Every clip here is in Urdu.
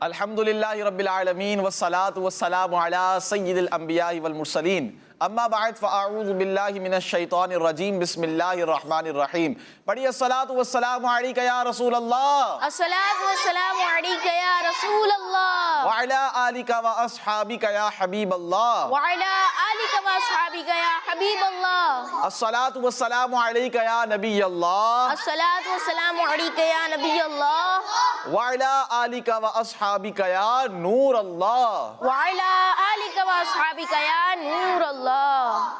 الحمدللہ رب العالمین والصلاة والسلام علی سید الانبیاء والمرسلین اما بعد فاعوذ باللہ من الشیطان الرجیم بسم اللہ الرحمن الرحیم پڑھیے الصلاة والسلام علیکہ یا رسول اللہ، الصلاۃ والسلام علیکہ یا رسول اللہ، وعلی آلکہ واصحابکہ یا حبیب اللہ، وعلی آلکہ واصحابکہ یا حبیب اللہ، الصلاة والسلام علیکہ یا نبی اللہ، الصلاۃ والسلام علیکہ یا نبی اللہ، وعلی آلکہ واصحابکہ یا نور اللہ، وعلی آلکہ واصحابکہ یا نور اللہ۔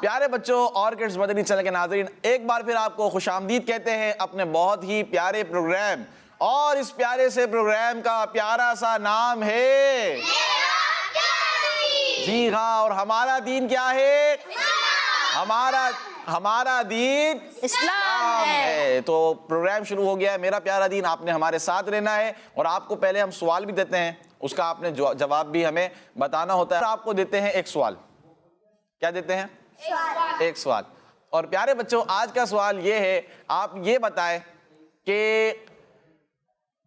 پیارے بچوں اور کڈز مدنی چینل کے ناظرین، ایک بار پھر آپ کو خوش آمدید کہتے ہیں اپنے بہت ہی پیارے پروگرام، اور اس پیارے سے پروگرام کا پیارا سا نام ہے جی ہاں، اور ہمارا دین کیا ہے؟ ہمارا دین اسلام ہے۔ تو پروگرام شروع ہو گیا ہے، میرا پیارا دین، آپ نے ہمارے ساتھ رہنا ہے، اور آپ کو پہلے ہم سوال بھی دیتے ہیں، اس کا آپ نے جواب بھی ہمیں بتانا ہوتا ہے۔ آپ کو دیتے ہیں ایک سوال، کیا دیتے ہیں؟ ایک سوال۔ اور پیارے بچوں، آج کا سوال یہ ہے، آپ یہ بتائیں کہ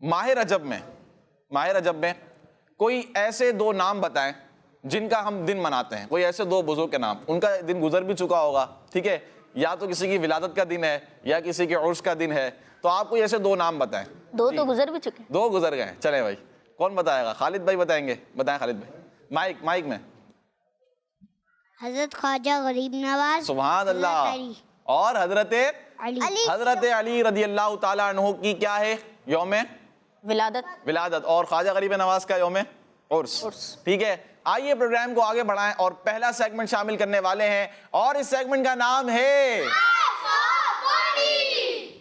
ماہ رجب میں کوئی ایسے دو نام بتائیں جن کا ہم دن مناتے ہیں، کوئی ایسے دو بزرگ کے نام، ان کا دن گزر بھی چکا ہوگا، ٹھیک ہے، یا تو کسی کی ولادت کا دن ہے یا کسی کے عرس کا دن ہے، تو آپ کو ایسے دو نام بتائیں۔ دو تو گزر بھی چکے، دو گزر گئے، چلیں بھائی، کون بتائے گا؟ خالد بھائی بتائیں گے، بتائیں خالد بھائی، مائک میں۔ حضرت خواجہ غریب نواز، سبحان اللہ، اور حضرت علی رضی اللہ تعالیٰ عنہ کی کیا ہے؟ یوم ولادت، اور خواجہ غریب نواز کا یوم عرس، ٹھیک ہے۔ آئیے پروگرام کو آگے بڑھائیں، اور پہلا سیگمنٹ شامل کرنے والے ہیں، اور اس سیگمنٹ کا نام ہے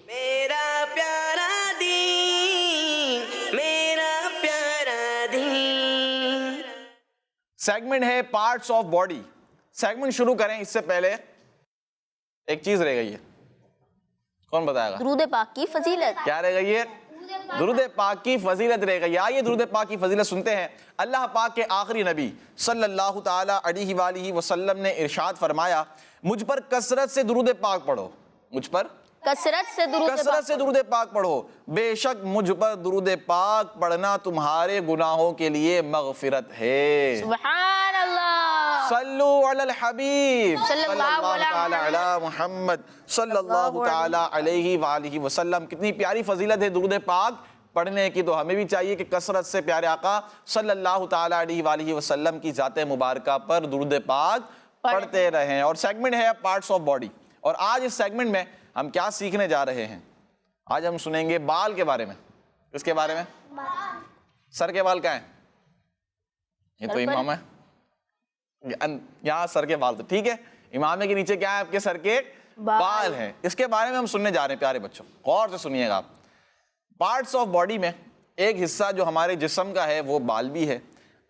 میرا پیارا دین، میرا پیارا دین۔ سیگمنٹ ہے پارٹس آف باڈی۔ سیگمنٹ شروع کریں اس سے پہلے ایک چیز رہ گئی ہے، کون بتائے گا؟ درود پاک کی فضیلت۔ کیا رہ گئی ہے؟ درود پاک کی فضیلت رہ گئی۔ آئیے درود پاک کی فضیلت سنتے ہیں۔ اللہ پاک کے آخری نبی صلی اللہ تعالی علیہ وآلہ وسلم نے ارشاد فرمایا، مجھ پر کثرت سے درود پاک پڑھو، مجھ پر کثرت سے درود پاک پڑھو، بے شک مجھ پر درود پاک پڑھنا تمہارے گناہوں کے لیے مغفرت ہے۔ سبحان اللہ، صلو علی الحبیب صلی اللہ تعالی علی محمد صلی اللہ تعالی علیہ وآلہ وسلم۔ کتنی پیاری فضیلت ہے درود پاک پڑھنے کی، تو ہمیں بھی چاہیے کہ کثرت سے پیارے آقا صلی اللہ تعالی علیہ وآلہ وسلم کی ذات مبارکہ پر درود پاک پڑھتے رہیں۔ اور سیگمنٹ ہے پارٹس آف باڈی، اور آج اس سیگمنٹ میں ہم کیا سیکھنے جا رہے ہیں؟ آج ہم سنیں گے بال کے بارے میں۔ کس کے بارے میں؟ سر کے بال کیا ہیں؟ یہ تو امام ہے، یہاں سر کے بال، تو ٹھیک ہے، امامے کے نیچے کیا ہے؟ آپ کے سر کے بال ہیں۔ اس کے بارے میں ہم سننے جا رہے ہیں پیارے بچوں، غور سے سنیے گا آپ۔ پارٹس آف باڈی میں ایک حصہ جو ہمارے جسم کا ہے وہ بال بھی ہے۔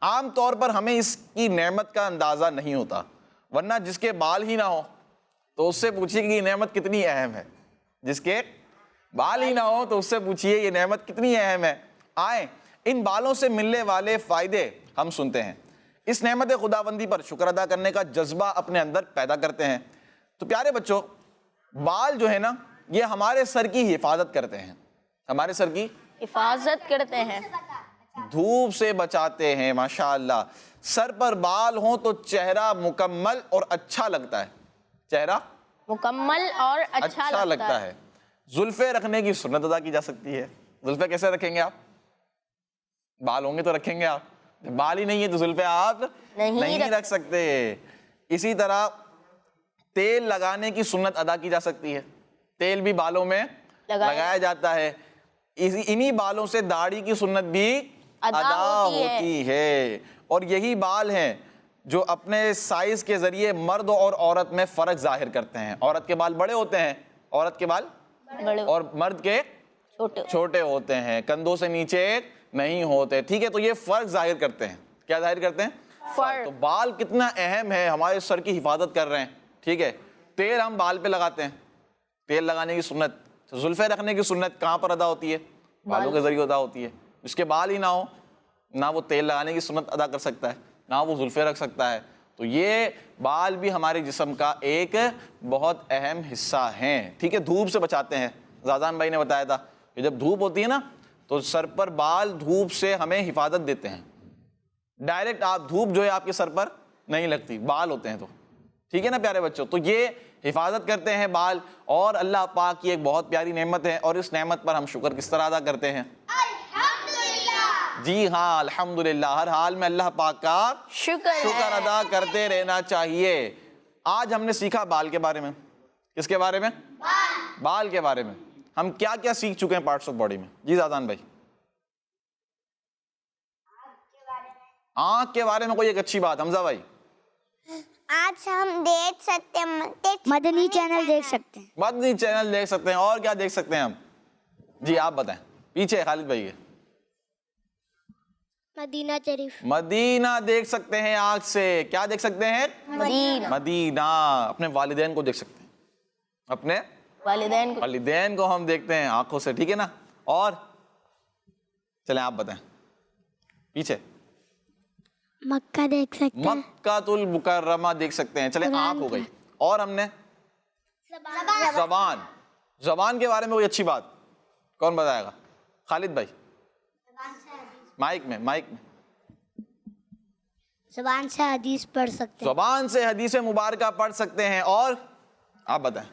عام طور پر ہمیں اس کی نعمت کا اندازہ نہیں ہوتا، ورنہ جس کے بال ہی نہ ہو تو اس سے پوچھیے کہ یہ نعمت کتنی اہم ہے۔ جس کے بال ہی نہ ہو تو اس سے پوچھیے یہ نعمت کتنی اہم ہے۔ آئیں ان بالوں سے ملنے والے فائدے ہم سنتے ہیں، اس نعمت خداوندی پر شکر ادا کرنے کا جذبہ اپنے اندر پیدا کرتے ہیں۔ تو پیارے بچوں، بال جو ہے نا، یہ ہمارے سر کی حفاظت کرتے ہیں، ہمارے سر کی حفاظت کرتے ہیں، دھوپ سے بچاتے ہیں۔ ماشاءاللہ، سر پر بال ہوں تو چہرہ مکمل اور اچھا لگتا ہے، چہرہ مکمل اور اچھا لگتا ہے۔ زلفیں رکھنے کی سنت ادا کی جا سکتی ہے۔ زلفیں کیسے رکھیں گے آپ؟ بال ہوں گے تو رکھیں گے آپ، بال ہی نہیں ہے تو زلفیں آپ نہیں رکھ سکتے۔ اسی طرح تیل لگانے کی سنت ادا کی جا سکتی ہے، تیل بھی بالوں میں لگایا جاتا ہے۔ انہی بالوں سے داڑھی کی سنت بھی ادا ہوتی ہے، اور یہی بال ہیں جو اپنے سائز کے ذریعے مرد اور عورت میں فرق ظاہر کرتے ہیں۔ عورت کے بال بڑے ہوتے ہیں، عورت کے بال اور مرد کے چھوٹے ہوتے ہیں، کندھوں سے نیچے نہیں ہوتے، ٹھیک ہے۔ تو یہ فرق ظاہر کرتے ہیں، کیا ظاہر کرتے ہیں؟ فرق۔ تو بال کتنا اہم ہے، ہمارے سر کی حفاظت کر رہے ہیں، ٹھیک ہے۔ تیل ہم بال پہ لگاتے ہیں، تیل لگانے کی سنت، زلفیں رکھنے کی سنت کہاں پر ادا ہوتی ہے؟ بالوں کے ذریعے ادا ہوتی ہے۔ جس کے بال ہی نہ ہو، نہ وہ تیل لگانے کی سنت ادا کر سکتا ہے، نہ وہ زلفیں رکھ سکتا ہے۔ تو یہ بال بھی ہمارے جسم کا ایک بہت اہم حصہ ہیں، ٹھیک ہے۔ دھوپ سے بچاتے ہیں، زادان بھائی نے بتایا تھا کہ جب دھوپ ہوتی ہے نا تو سر پر بال دھوپ سے ہمیں حفاظت دیتے ہیں. ڈائریکٹ آپ دھوپ جو ہے آپ کے سر پر نہیں لگتی, بال ہوتے ہیں تو, ٹھیک ہے نا پیارے بچوں. تو یہ حفاظت کرتے ہیں بال, اور اللہ پاک کی ایک بہت پیاری نعمت ہے, اور اس نعمت پر ہم شکر کس طرح ادا کرتے ہیں؟ جی ہاں الحمدللہ, ہر حال میں اللہ پاک کا شکر ادا کرتے رہنا چاہیے. آج ہم نے سیکھا بال کے بارے میں. کس کے بارے میں؟ بال کے بارے میں. ہم کیا کیا سیکھ چکے ہیں پارٹس آف باڈی میں؟ جی زادان بھائی. آنکھ کے بارے میں کوئی ایک اچھی بات. حمزہ بھائی. آج ہم دیکھ سکتے ہیں, مدنی چینل دیکھ سکتے ہیں. مدنی چینل دیکھ سکتے ہیں, اور کیا دیکھ سکتے ہیں ہم؟ جی آپ بتائیں. پیچھے خالد بھائی ہے. مدینہ شریف. مدینہ دیکھ سکتے ہیں آنکھ سے. کیا دیکھ سکتے ہیں؟ مدینہ. اپنے والدین کو دیکھ سکتے ہیں, اپنے والدین کو ہم دیکھتے ہیں آنکھوں سے, ٹھیک ہے نا. اور چلیں آپ بتائیں پیچھے. مکہ دیکھ سکتے ہیں. مکہ المکرمہ دیکھ سکتے ہیں. چلیں آنکھ ہو گئی. اور ہم نے زبان. زبان کے بارے میں کوئی اچھی بات کون بتائے گا؟ خالد بھائی. مائک میں. زبان سے حدیث پڑھ سکتے ہیں. زبان سے حدیث مبارکہ پڑھ سکتے ہیں. اور آپ بتائیں.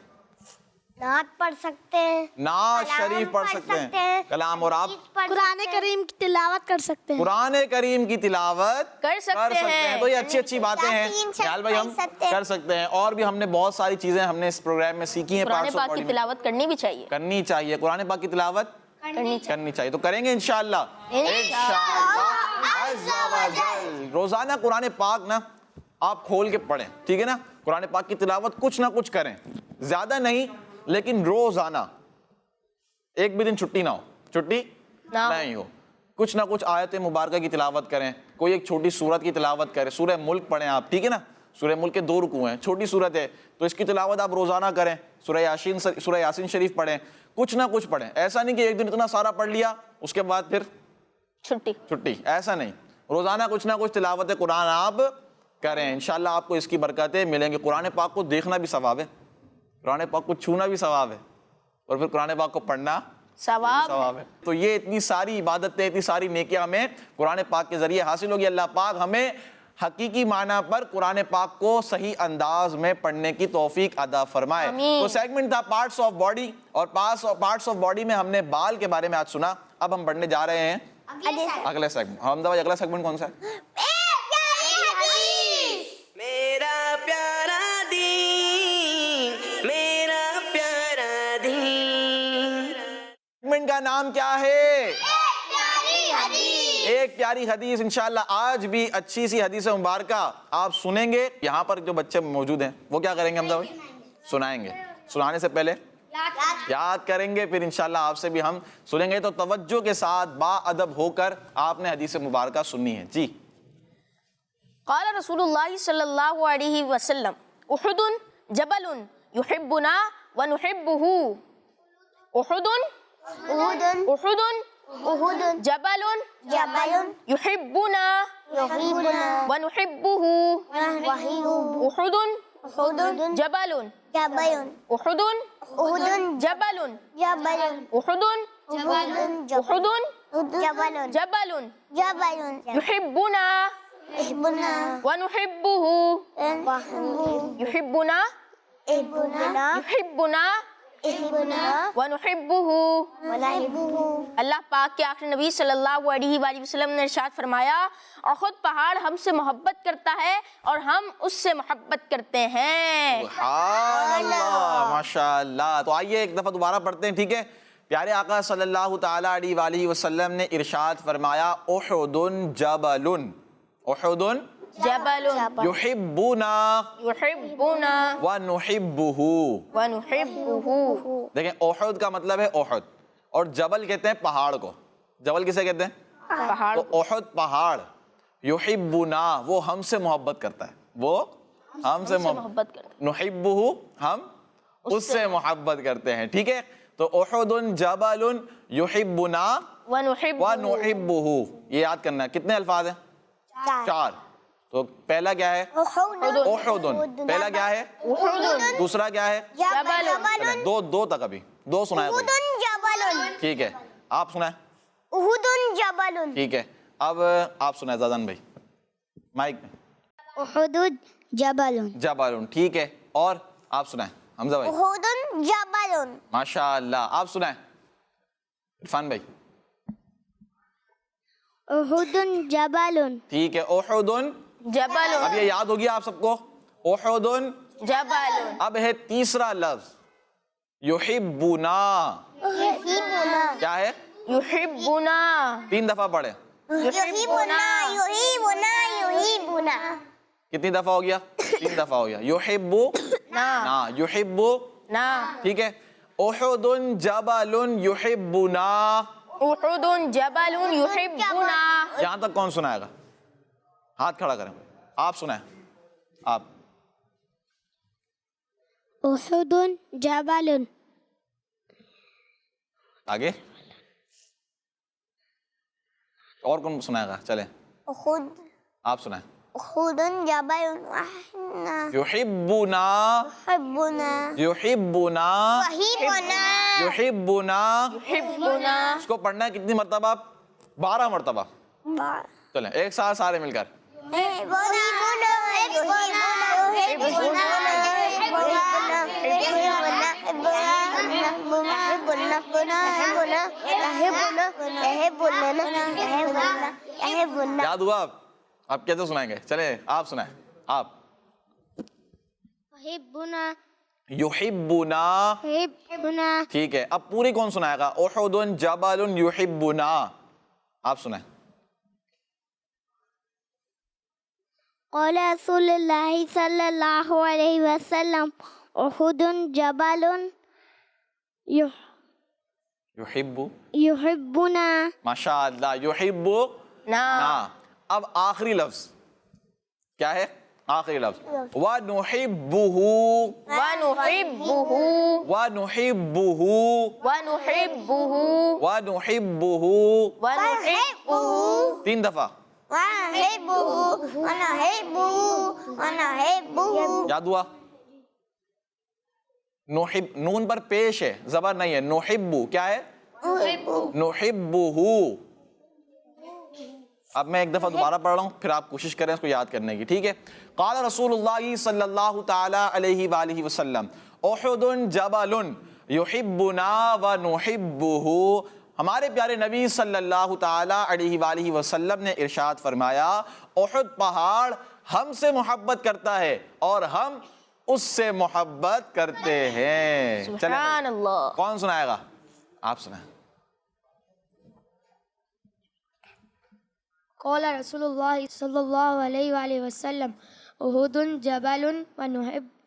نعت پڑھ سکتے ہیں. نعت شریف پڑھ سکتے ہیں. کلام. اور آپ؟ قرآن کریم کی تلاوت کر سکتے ہیں. قرآن کریم کی تلاوت کر سکتے ہیں. تو یہ اچھی باتیں ہیں خیال بھائی, ہم کر سکتے ہیں. اور بھی ہم نے بہت ساری چیزیں ہم نے اس پروگرام میں سیکھی ہیں. قرآن پاک کی تلاوت کرنی بھی چاہیے. کرنی چاہیے. قرآن پاک کی تلاوت کرنی چاہیے. تو کریں گے انشاءاللہ. روزانہ قرآن پاک نا آپ کھول کے پڑھیں, ٹھیک ہے نا. قرآن پاک کی تلاوت کچھ نہ کچھ کریں, زیادہ نہیں لیکن روزانہ. ایک بھی دن چھٹی نہ ہو, چھٹی نہیں ہو. کچھ نہ کچھ آیت مبارکہ کی تلاوت کریں. کوئی ایک چھوٹی سورت کی تلاوت کریں. سورہ ملک پڑھیں آپ, ٹھیک ہے نا. سورہ ملک کے 2 رکوع ہیں, چھوٹی سورت ہے, تو اس کی تلاوت آپ روزانہ کریں. سورہ یاسین شریف پڑھیں. کچھ نہ کچھ پڑھیں. ایسا نہیں کہ ایک دن اتنا سارا پڑھ لیا اس کے بعد پھر چھٹی, ایسا نہیں. روزانہ کچھ نہ کچھ تلاوت قرآن آپ کریں. انشاءاللہ آپ کو اس کی برکتیں ملیں گی. قرآن پاک کو دیکھنا بھی ثواب ہے, قرآن پاک کو چھونا بھی ثواب ہے, اور پھر قرآن پاک کو پڑھنا ثواب ہے. تو یہ اتنی ساری عبادتیں, اتنی ساری نیکیاں ہمیں قرآن پاک کے ذریعے حاصل ہوگی. اللہ پاک ہمیں حقیقی معنی پر قرآن پاک کو صحیح انداز میں پڑھنے کی توفیق عطا فرمائے. تو سیگمنٹ تھا پارٹس آف باڈی, اور پارٹس آف باڈی میں ہم نے بال کے بارے میں آج سنا. اب ہم پڑھنے جا رہے ہیں اگلے سیگمنٹ. حمزہ بھائی اگلا سیگمنٹ کون سا ہے؟ میرا پیارا دین, میرا پیارا دین. سیگمنٹ کا نام کیا ہے؟ ایک پیاری حدیث. انشاءاللہ آج بھی اچھی سی حدیث مبارکہ آپ سنیں گے. یہاں پر جو بچے موجود ہیں وہ کیا کریں گے؟ حمزہ بھائی سنائیں گے. سنانے سے پہلے یاد کریں گے, پھر انشاءاللہ آپ سے بھی ہم سنیں گے. تو توجہ کے ساتھ با ادب ہو کر آپ نے حدیث مبارکہ سننی ہے. جی. قال رسول اللہ صلی اللہ علیہ وسلم احد جبل یحبنا ونحبہ. احد جبل یحبنا ونحبہ. احد جبل احد جبل احد جبل یحبنا ونحبہ. یحبنا ونحبہ. اللہ پاک کے آخری نبی صلی اللہ علیہ وآلہ وسلم نے ارشاد فرمایا, احد پہاڑ ہم سے محبت کرتا ہے اور ہم اس سے محبت کرتے ہیں. سبحان اللہ, ماشاءاللہ. تو آئیے ایک دفعہ دوبارہ پڑھتے ہیں, ٹھیک ہے. پیارے آقا صلی اللہ تعالیٰ علیہ وآلہ وسلم نے ارشاد فرمایا, احد جبل, احد جبل یحبنا ونحبہ. دیکھیں احد کا مطلب ہے احد, اور جبل کہتے ہیں پہاڑ کو. جبل کسے کہتے ہیں؟ پہاڑ. تو احد پہاڑ, یحبنا وہ ہم سے محبت کرتا ہے, وہ ہم سے محبت کرتا ہے. نحبہ ہم اس سے محبت کرتے ہیں, ٹھیک ہے. تو احد جبل یحبنا ونحبہ, یہ یاد کرنا ہے. کتنے الفاظ ہیں؟ 4. تو پہلا کیا ہے؟ احد. پہلا کیا ہے؟ دوسرا کیا ہے؟ جبل. دو تک ابھی 2 سنائے. ٹھیک ہے, آپ سنائیں. احد جبل ٹھیک ہے، اب آپ سنیں زادان بھائی مائک میں. احد جبل جبل، ٹھیک ہے، اور آپ سنیں حمزہ بھائی. احد جبل ماشاء اللہ. آپ سنیں عرفان بھائی. احد جبل ٹھیک ہے، احد. جبل اب یہ یاد ہوگی آپ سب کو، احد. جبل اب ہے تیسرا لفظ یحبنا. کیا ہے؟ یحبنا 3 دفعہ پڑھیں. یحبنا یحبنا یحبنا کتنی دفعہ ہو گیا؟ 3 دفعہ ہو گیا. یحب نا، یحب. نا. ٹھیک ہے، احد جبل یحبنا. احد جبل یحبنا. یہاں تک کون سنائے گا؟ ہاتھ کھڑا کریں. آپ سنائیں. آپ. احد جبل آگے اور کون سنائے گا؟ چلیں احد آپ سنائیں. احد جبل یحبنا یحبنا یحبنا یحبنا یحبنا. یحبنا. اس کو پڑھنا ہے کتنی مرتبہ؟ 12 مرتبہ. چلیں ایک ساتھ سارے مل کر. یاد ہوا؟ آپ کیسے سنائیں گے؟ چلیں آپ سنائیں. آپ. یحبنا یحبنا. یحبنا ٹھیک ہے، اب پوری کون سنائے گا؟ احد جبل یحبنا. آپ سنائیں. قال رسول اللہ صلی اللہ علیہ وسلم احد جبل یحب. یحبنا. ماشاء اللہ. یحب نا. نا. اب آخری لفظ کیا ہے؟ آخری لفظ وَنُحِبُّهُ. ونحبه وَنُحِبُّهُ. ونحبه وَنُحِبُّهُ. ونحبه. 3 دفعہ. یاد ہوا؟ نحب نون پر پیش ہے، زبر نہیں ہے. نحب کیا ہے؟ نحبہ. اب میں ایک دفعہ دوبارہ پڑھ رہا ہوں، پھر آپ کوشش کریں اس کو یاد کرنے کی. ٹھیک ہے. قال رسول اللہ صلی اللہ تعالی علیہ وآلہ وسلم احد جبل یحبنا ونحبہ. ہمارے پیارے نبی صلی اللہ تعالی علیہ وآلہ وسلم نے ارشاد فرمایا احد پہاڑ ہم سے محبت کرتا ہے اور ہم اس سے محبت کرتے ہیں. سبحان اللہ. کون سنائے گا؟ آپ سنائیں. قال رسول اللہ صلی اللہ علیہ وآلہ وسلم احد جبل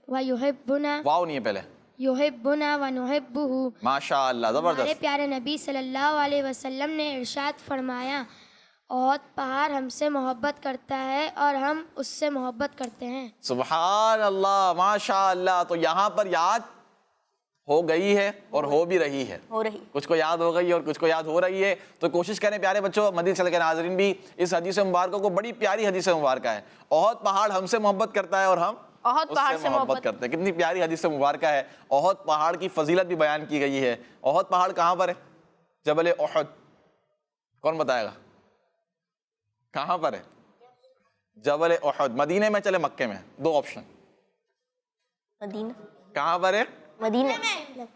ویحبنا واو نہیں ہے پہلے. یحبنا ونحبہ. ماشاء اللہ، ہمارے زبردست. پیارے نبی صلی اللہ علیہ وسلم نے ارشاد فرمایا احد پہاڑ ہم سے محبت کرتا ہے اور ہم اس سے محبت کرتے ہیں. سبحان اللہ، ماشاء اللہ. تو یہاں پر یاد ہو گئی ہے اور ہو بھی رہی ہے. ہو رہی. کچھ کو یاد ہو گئی اور کچھ کو یاد ہو رہی ہے. تو کوشش کریں پیارے بچوں، مدینہ چل کے ناظرین بھی اس حدیث مبارکہ کو، بڑی پیاری حدیث مبارکہ ہے. احد پہاڑ ہم سے محبت کرتا ہے اور ہم احد پہاڑ سے محبت کرتے ہیں. کتنی پیاری حدیث مبارکہ ہے. احد پہاڑ کی فضیلت بھی بیان کی گئی ہے. احد پہاڑ کہاں پر ہے؟ جبل احد. کون بتائے گا کہاں پر ہے؟ جبل احد. مدینے میں چلے مکے میں؟ 2 آپشن. مدینہ. کہاں پر ہے؟ مدینہ.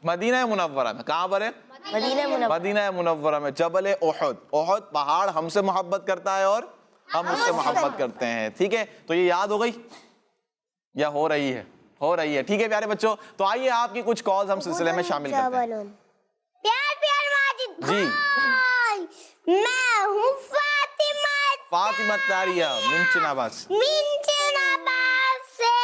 مدینہ منورہ میں. کہاں پر ہے؟ مدینہ منورہ. مدینہ منورہ میں جبل احد. احد پہاڑ ہم سے محبت کرتا ہے اور ہم اس سے محبت کرتے ہیں. ٹھیک ہے. تو یہ یاد ہو گئی یا ہو رہی ہے؟ ہو رہی ہے. ٹھیک ہے پیارے بچوں، تو آئیے آپ کی کچھ کالز ہم سلسلے میں شامل کرتے ہیں. پیار ماجد جی. میں ہوں فاطمہ فاطمہ تاریہ منچن عباس. منچن عباس سے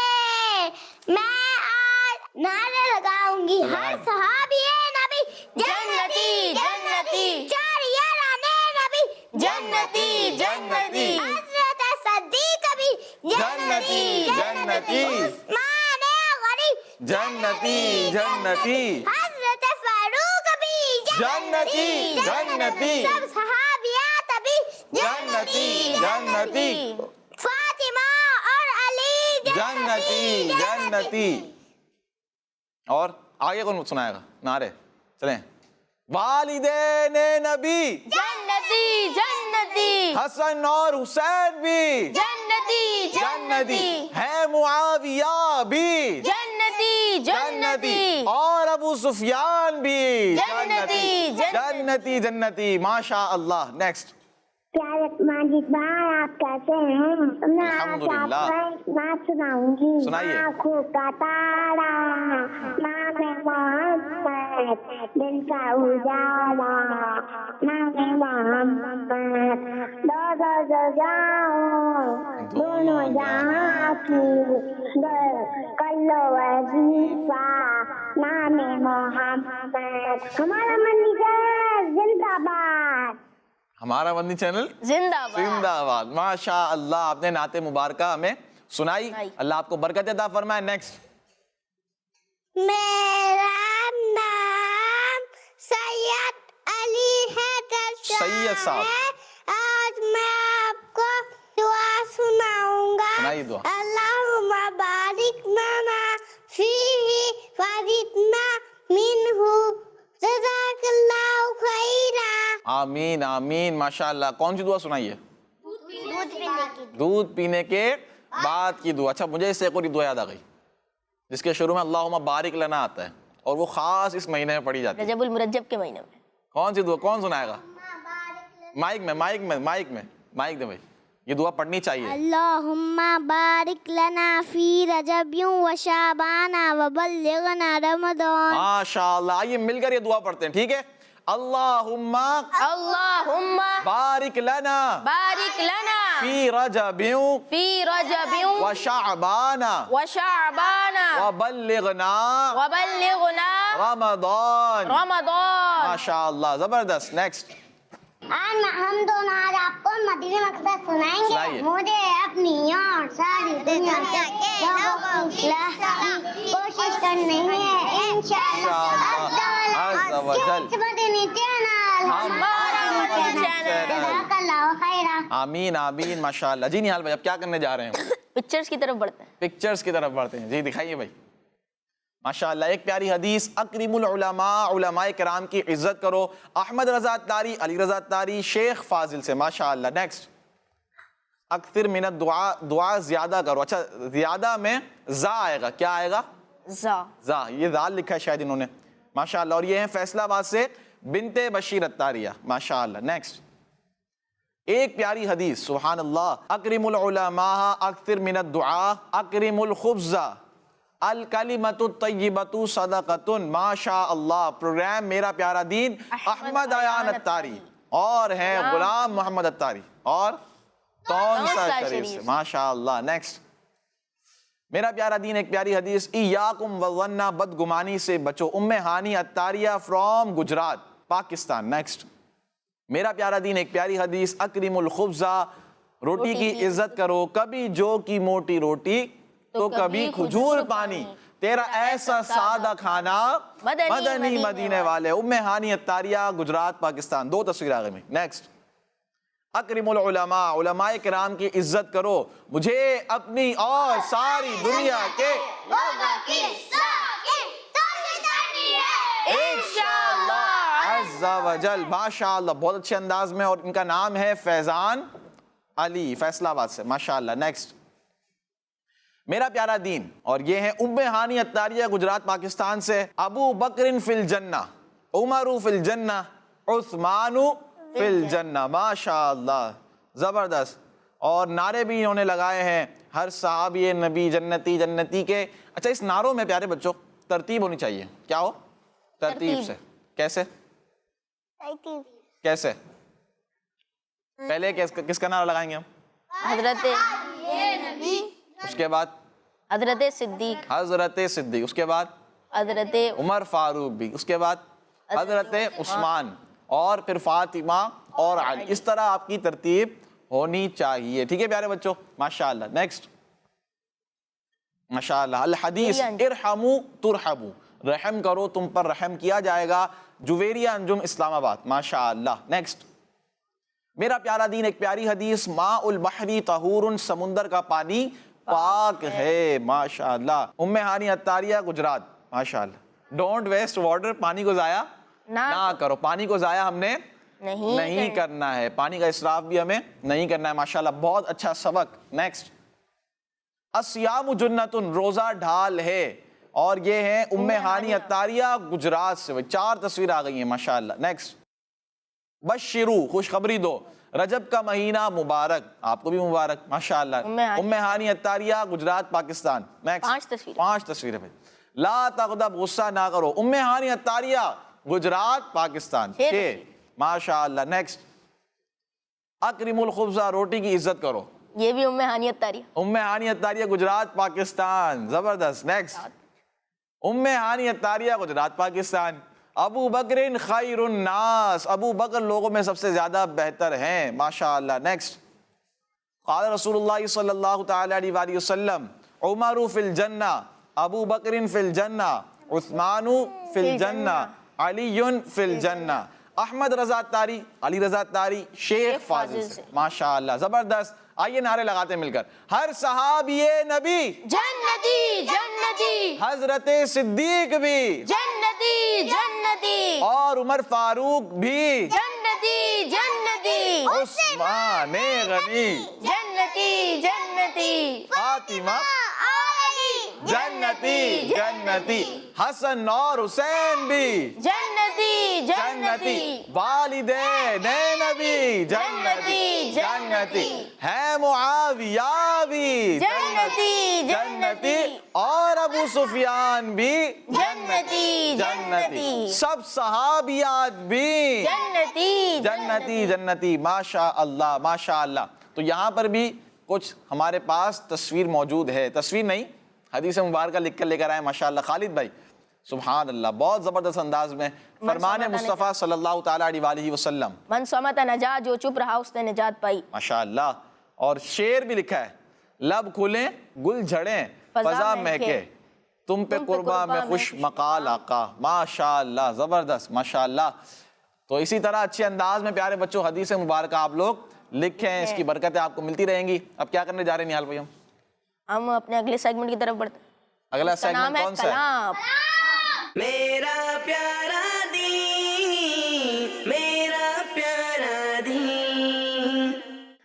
میں آج نعرے لگاؤں گی ہر صحابی نبی جنتی جنتی. چار یارانے نبی جنتی جنتی. حضرت صدیق بھی جنتی جنتی. عثمان غنی جنتی جنتی. حضرت فاروق بھی جنتی جنتی. سب صحابیات بھی جنتی جنتی. فاطمہ اور علی جنتی جنتی. اور آگے کون سنائے گا نعرے؟ چلیں والدین نبی جنتی جنتی، حسن اور حسین بھی جنتی جنتی ہے، معاویہ بھی جنتی جنتی اور ابو سفیان بھی جنتی جنتی جنتی. ماشاء اللہ. نیکسٹ. پیارے ماجد بھائی آپ کیسے ہیں؟ میں آج آپ کو ایک بات سناؤں گی. سنائیے. آنکھوں کا تارا، نام محمد، دل کا اجالا، نام محمد، دو جاؤ دونوں جہاں کی، کر لو وظیفہ نام محمد. ہمارا مندی زندہ باد. ہمارا مدنی چینل زندہ باد. زندہ آباد. ماشاء اللہ. آپ نے نعت مبارکہ ہمیں سنائی. اللہ آپ کو برکت عطا فرمائے. نیکسٹ. میرا نام سید علی ہے. سید صاحب. آج میں آپ کو دعا سناؤں گا. سنائیے دعا. اللہم بارک لنا فیہ وزدنا منہ، جزاک اللہ خیرا. آمین آمین. ماشاء اللہ. کون سی دعا سنائی ہے؟ دودھ پینے کے بعد کی دعا. اچھا مجھے اس سے ایک اور دعا یاد آ گئی جس کے شروع میں اللہم بارک لنا آتا ہے اور وہ خاص اس مہینے میں پڑھی جاتی ہے. رجب المرجب کے مہینے میں. کون سی دعا؟ کون سنائے گا؟ مائک میں دے بھائی. یہ دعا پڑھنی چاہیے. اللہم بارک لنا فی رجب و شعبان و بلغنا رمضان. ماشاء اللہ. آئیے مل کر یہ دعا پڑھتے ہیں. ٹھیک ہے. اللہم اللہم بارک لنا بارک لنا فی رجب فی رجب و شعبان و شعبان و بلغنا وبلغنا رمضان. رمضان. ماشاء اللہ. زبردست. نیکسٹ. آج ہم دونوں آج آپ کو مدینہ مقدس سنائیں سنائیے. گے. مجھے اپنی اور ساری دنیا کے لوگوں کی اصلاح کی کوشش کرنی ہے انشاءاللہ. عز و جل. مدنی چینل ہمارا مدنی چینل. جزاک اللہ خیرا. آمین آمین. ماشاء اللہ. جی نہال بھائی اب کیا کرنے جا رہے ہیں؟ پکچرز کی طرف بڑھتے ہیں. پکچرز کی طرف بڑھتے ہیں. جی دکھائیے بھائی. ماشاء اللہ. ایک پیاری حدیث. اکرم العلماء، علماء کرام کی عزت کرو. احمد رضا تاری، علی رضا تاری، شیخ فاضل سے. ماشاء اللہ. نیکسٹ. اکثر من الدعاء، دعا زیادہ کرو. اچھا زیادہ میں زا آئے گا. کیا آئے گا؟ زا. یہ زال لکھا ہے شاید انہوں نے. ماشاء اللہ. اور یہ ہیں فیصلہ آباد سے بنت بشیر الطاریہ. ماشاء اللہ. نیکسٹ. ایک پیاری حدیث. سبحان اللہ. اکرم العلماء اکثر من الدعاء اکرم الخبز الکلمۃ الطیبۃ صدقۃ. ماشاء اللہ. پروگرام میرا پیارا دین احمد ایان الطاری اور ہیں غلام محمد الطاری اور تونسا شریف سے. ماشاء اللہ. نیکسٹ. میرا پیارا دین ایک پیاری حدیث. ایاکم والظن، بدگمانی سے بچو. ام ہانی الطاریہ فرام گجرات پاکستان. نیکسٹ. میرا پیارا دین ایک پیاری حدیث. اکرم الخبز، روٹی کی عزت کرو. کبھی جو کی موٹی روٹی تو کبھی کھجور پانی. تیرا ایسا سادہ کھانا مدنی مدینے والے. ام ہانی الطاریہ گجرات پاکستان. دو تصویر آگے میں. نیکسٹ. اکرم العلماء، علماء کرام کی عزت کرو. مجھے اپنی اور ساری دنیا کے انشاءاللہ عز و جل. ماشاء اللہ. بہت اچھے انداز میں. اور ان کا نام ہے فیضان علی، فیصلہ آباد سے. ماشاء اللہ. نیکسٹ. میرا پیارا دین اور یہ ہیں ام ہانی الطاریہ گجرات پاکستان سے. ابو بکر فی الجنہ، عمر فی الجنہ، عثمان فی الجنہ. ماشاء اللہ. زبردست. اور نعرے بھی انہوں نے لگائے ہیں. ہر صحابی نبی جنتی جنتی کے. اچھا اس نعروں میں پیارے بچوں ترتیب ہونی چاہیے. کیا ہو؟ ترتیب سے. کیسے؟ کیسے؟ پہلے کس کا نعرہ لگائیں گے ہم؟ حضرت اس کے بعد حضرت صدیق، حضرت صدیق. اس کے بعد حضرت عمر فاروق بھی. اس کے بعد حضرت عثمان اور پھر فاطمہ اور علی. اس طرح آپ کی ترتیب ہونی چاہیے. ٹھیک ہے پیارے بچوں. ماشاء اللہ. نیکسٹ. ماشاء اللہ. الحدیث ارحموا ترحموا، رحم کرو تم پر رحم کیا جائے گا. جویریہ انجم اسلام آباد. ماشاء اللہ. نیکسٹ. میرا پیارا دین ایک پیاری حدیث. ماء البحر طہور، سمندر کا پانی پاک ہے. ماشاء اللہ. ام ہانی الطاریہ گجرات. ماشاء اللہ. ڈونٹ ویسٹ واٹر، پانی کو ضائع نہ کرو. پانی کو ضائع ہم نے نہیں کرنا ہے, پانی کا اسراف بھی ہمیں نہیں کرنا ہے. ماشاءاللہ بہت اچھا سبق. نیکسٹ, الصیام جنۃ, روزہ ڈھال ہے, اور یہ ہے ام ہانی عطاریہ گجرات سے. 4 تصویر آ گئی ہیں ماشاءاللہ. نیکسٹ, بشرو, خوشخبری دو, رجب کا مہینہ مبارک, آپ کو بھی مبارک ماشاءاللہ. ام ہانی عطاریہ گجرات پاکستان. نیکسٹ, 5 تصویریں. لا تغضب, غصہ نہ کرو, ام ہانی عطاریہ گجرات پاکستان. 6 ماشاءاللہ. نیکسٹ, اکرم الخبز, روٹی کی عزت کرو, یہ بھی ام ہانی عطاریہ. ام ہانی عطاریہ گجرات پاکستان, زبردست. نیکسٹ, ام ہانی عطاریہ گجرات پاکستان. ابو بکر خیر الناس, ابو بکر لوگوں میں سب سے زیادہ بہتر ہیں ماشاءاللہ. نیکسٹ, قال رسول اللہ صلی اللہ تعالی علیہ وآلہ وسلم, عمر فی الجنہ, ابو بکر فی الجنہ, عثمان فی الجنہ, علی فی الجنہ. احمد رضا تاری, علی رضا تاری, شیخ فاضل سے. ماشاءاللہ زبردست. آئیے نعرے لگاتے مل کر, ہر صحابی نبی جنتی جنتی, حضرت صدیق بھی جنتی جنتی, اور عمر فاروق بھی جنتی جنتی, عثمان غنی جنتی جنتی, فاطمہ جنتی جنتی, حسن اور حسین بھی جنتی جنتی, والدین نبی جنتی جنتی, ہے معاویہ بھی جنتی جنتی, اور ابو سفیان بھی جنتی جنتی, سب صحابیات بھی جنتی جنتی جنتی. ماشاء اللہ ماشاء اللہ. تو یہاں پر بھی کچھ ہمارے پاس تصویر موجود ہے, تصویر نہیں حدیث مبارکہ لکھ کر لے کر آئے ماشاءاللہ. خالد بھائی سبحان اللہ, بہت زبردست انداز میں فرمان مصطفیٰ صلی اللہ تعالی علیہ وآلہ وسلم, من صمت نجا, جو چپ رہا اس نے نجات پائی ماشاءاللہ. اور شعر بھی لکھا ہے, لب کھلیں گل جھڑیں فضا مہکے, تم پہ قربہ میں خوش مقال آقا. ماشاءاللہ زبردست ماشاءاللہ. تو اسی طرح اچھے انداز میں پیارے بچوں حدیث مبارکہ آپ لوگ لکھیں, اس کی برکتیں آپ کو ملتی رہیں گی. اب کیا کرنے جا رہے ہیں نہال بھائی؟ ہم اپنے اگلے سیگمنٹ کی طرف بڑھتے ہیں. اگلا سیگمنٹ کون سا ہے؟ میرا پیارا دین, میرا پیارا دین.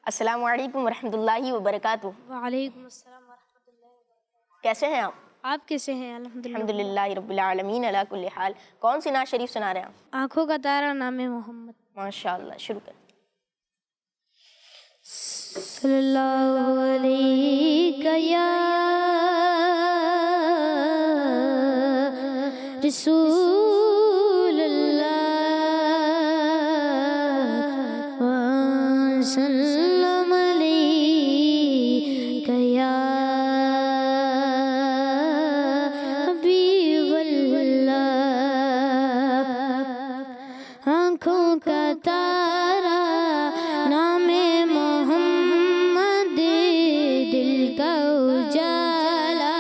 السلام علیکم ورحمۃ اللہ وبرکاتہ. وعلیکم السلام ورحمۃ اللہ وبرکاتہ. کیسے ہیں آپ؟ آپ کیسے ہیں؟ الحمدللہ. الحمدللہ رب العالمین علی کل حال. کون سی نعت شریف سنا رہے ہیں آپ؟ آنکھوں کا تارا نام محمد. ماشاءاللہ, شروع کریں. صلی اللہ علیہ یا رسول اللہ وسلم علیہ یا حبیب اللہ. آنکھوں کا تارا نام محمد, دل کا اجالا